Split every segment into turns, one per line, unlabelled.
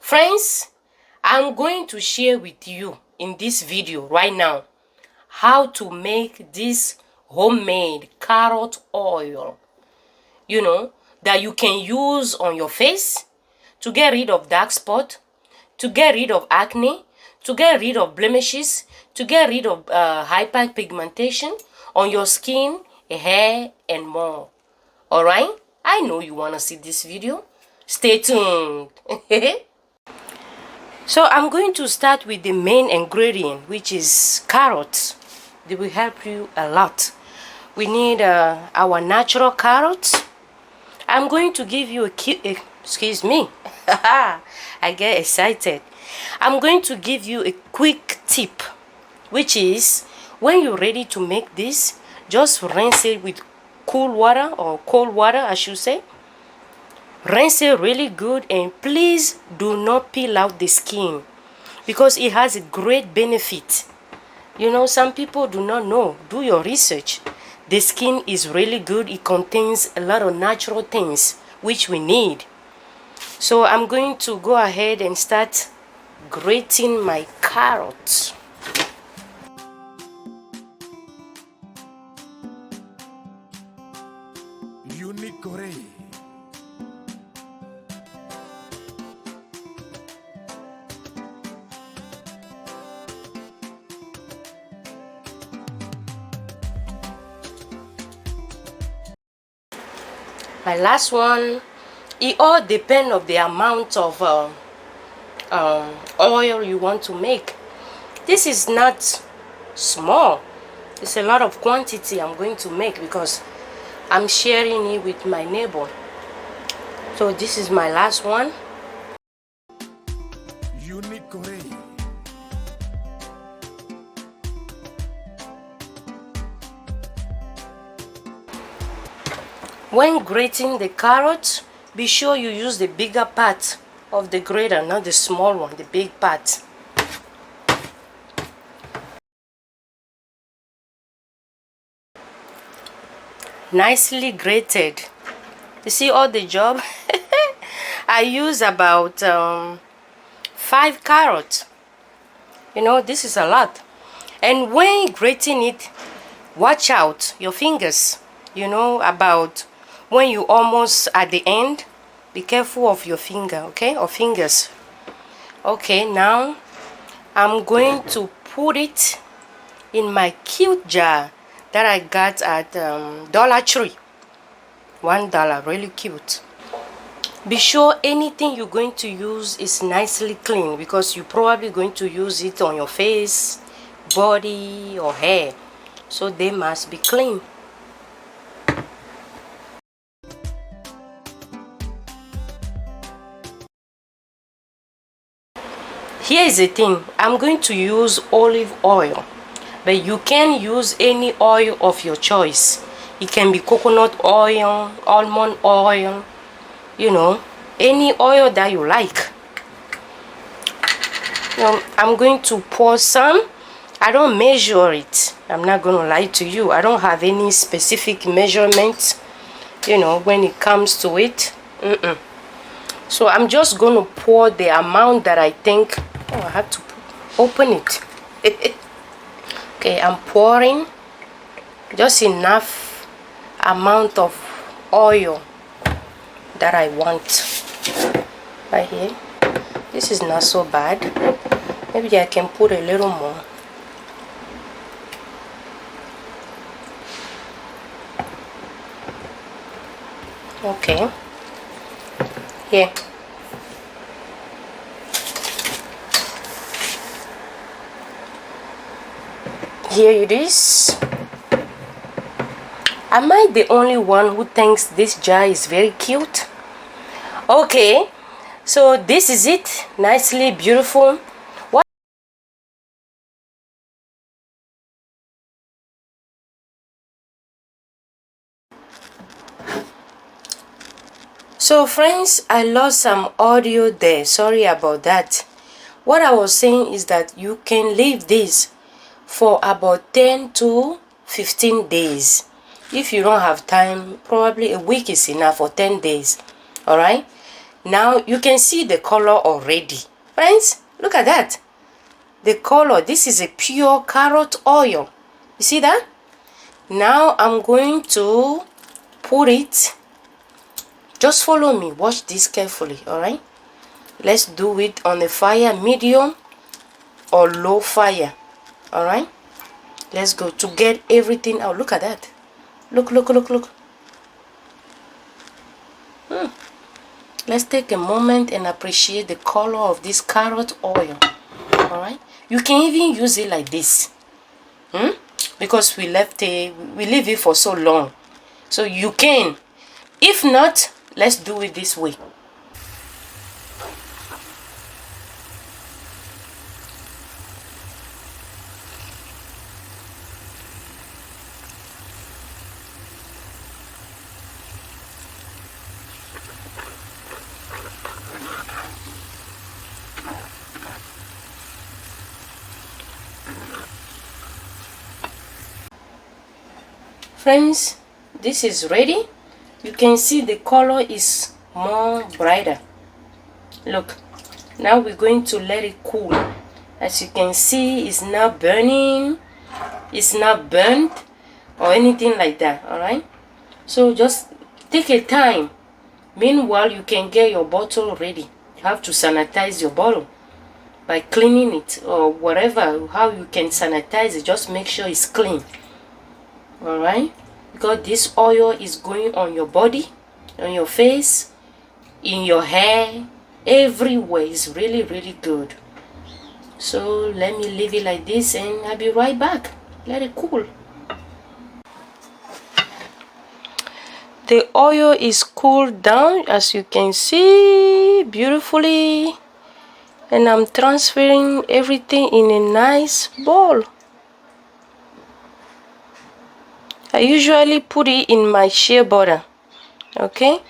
Friends, I'm going to share with you in this video right now how to make this homemade carrot oil, that you can use on your face to get rid of dark spot, to get rid of acne, to get rid of blemishes, to get rid of hyperpigmentation on your skin, hair, and more. Alright? I know you want to see this video. Stay tuned. So I'm going to start with the main ingredient, which is carrots. They will help you a lot. We need our natural carrots. I'm going to give you excuse me. I get excited. I'm going to give you a quick tip, which is when you're ready to make this, just rinse it with cool water, or cold water I should say. Rinse it really good, and please do not peel out the skin because it has a great benefit. Some people do not know. Do your research. The skin is really good. It contains a lot of natural things which we need. So I'm going to go ahead and start grating my carrots.
Uneek.
My last one, it all depends on the amount of oil you want to make. This is not small. It's a lot of quantity I'm going to make because I'm sharing it with my neighbor. So this is my last one.
Uneek.
When grating the carrots, be sure you use the bigger part of the grater, not the small one, the big part. Nicely grated. You see all the job? I use about 5 carrots. This is a lot. And when grating it, watch out your fingers. About when you almost at the end, be careful of your finger, okay, or fingers. Okay, now I'm going to put it in my cute jar that I got at Dollar Tree. $1, really cute. Be sure anything you're going to use is nicely clean because you're probably going to use it on your face, body, or hair, so they must be clean. Here is the thing, I'm going to use olive oil, but you can use any oil of your choice. It can be coconut oil, almond oil, any oil that you like. I'm going to pour some. I don't measure it. I'm not going to lie to you. I don't have any specific measurements, when it comes to it. So I'm just going to pour the amount that I think. Oh, I have to open it. Okay, I'm pouring just enough amount of oil that I want. Right here. This is not so bad. Maybe I can put a little more. Okay. Here. Here it is. Am I the only one who thinks this jar is very cute? Okay, so this is it. Nicely beautiful. So friends, I lost some audio there. Sorry about that. What I was saying is that you can leave this for about 10 to 15 days. If you don't have time, probably a week is enough, for 10 days. Alright? Now you can see the color already. Friends, look at that. The color, this is a pure carrot oil. You see that? Now I'm going to put it. Just follow me. Watch this carefully, alright? Let's do it on a fire medium or low fire. Alright? Let's go to get everything out. Look at that. Look. Let's take a moment and appreciate the color of this carrot oil. Alright? You can even use it like this. Because we leave it for so long. So you can. If not, let's do it this way. Friends, this is ready. You can see the color is more brighter. Look, now we're going to let it cool. As you can see, it's not burning, it's not burnt or anything like that. Alright, so just take a time. Meanwhile, you can get your bottle ready. You have to sanitize your bottle by cleaning it, or whatever, how you can sanitize it. Just make sure it's clean. Alright, because this oil is going on your body, on your face, in your hair, everywhere. It's really good. So let me leave it like this and I'll be right back. Let it cool. The oil is cooled down, as you can see, beautifully, and I'm transferring everything in a nice bowl. I usually put it in my shea butter. Okay,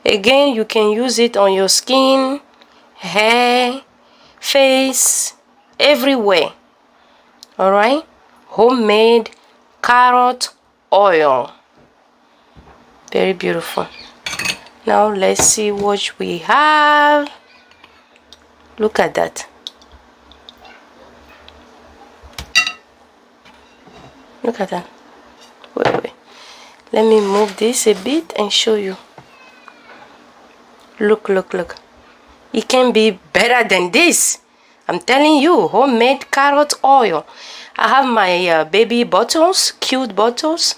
again, you can use it on your skin, hair, face, everywhere. Alright, homemade carrot oil. Very beautiful. Now let's see what we have. Look at that. Look at that. Wait. Let me move this a bit and show you. Look. It can be better than this. I'm telling you, homemade carrot oil. I have my baby bottles, cute bottles,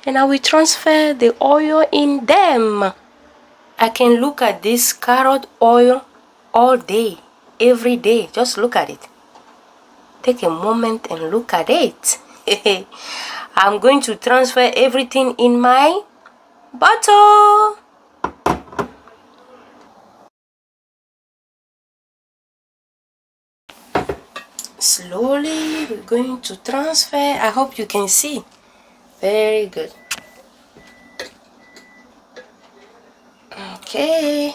and I will transfer the oil in them. I can look at this carrot oil all day, every day. Just look at it. Take a moment and look at it. I'm going to transfer everything in my bottle. Slowly, we're going to transfer. I hope you can see. Very good. Okay.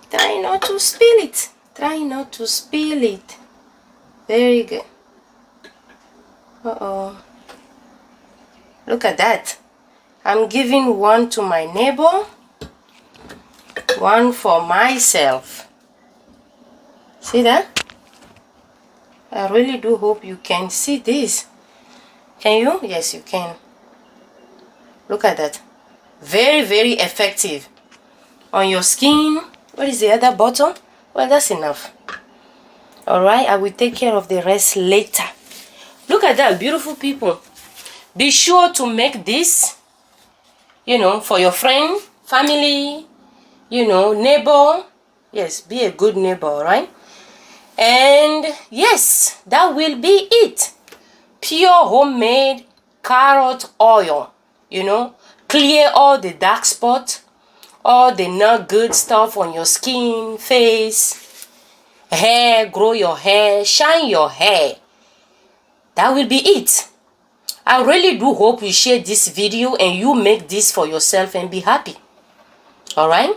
Try not to spill it. Try not to spill it. Very good. Look at that. I'm giving one to my neighbor, one for myself. See that? I really do hope you can see this. Can you? Yes, you can. Look at that. Very effective. On your skin. What is the other bottle? Well, that's enough. Alright, I will take care of the rest later. Look at that, beautiful people. Be sure to make this, for your friend, family, neighbor. Yes, be a good neighbor, right? And yes, that will be it. Pure homemade carrot oil. Clear all the dark spots, all the not good stuff on your skin, face, hair, grow your hair, shine your hair. That will be it. I really do hope you share this video and you make this for yourself and be happy. Alright?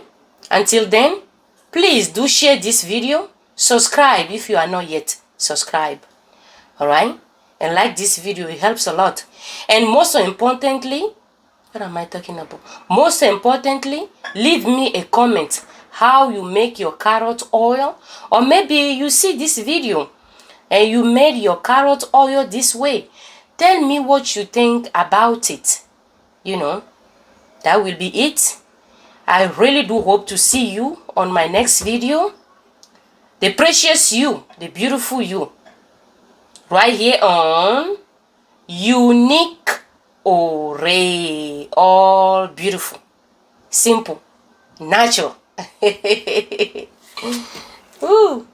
Until then, please do share this video. Subscribe if you are not yet subscribed. Alright? And like this video, it helps a lot. And most importantly, what am I talking about? Most importantly, leave me a comment. how you make your carrot oil, or maybe you see this video and you made your carrot oil this way. Tell me what you think about it. You know, that will be it. I really do hope to see you on my next video. The precious you, the beautiful you, right here on Unique Array. All beautiful, simple, natural. Ooh.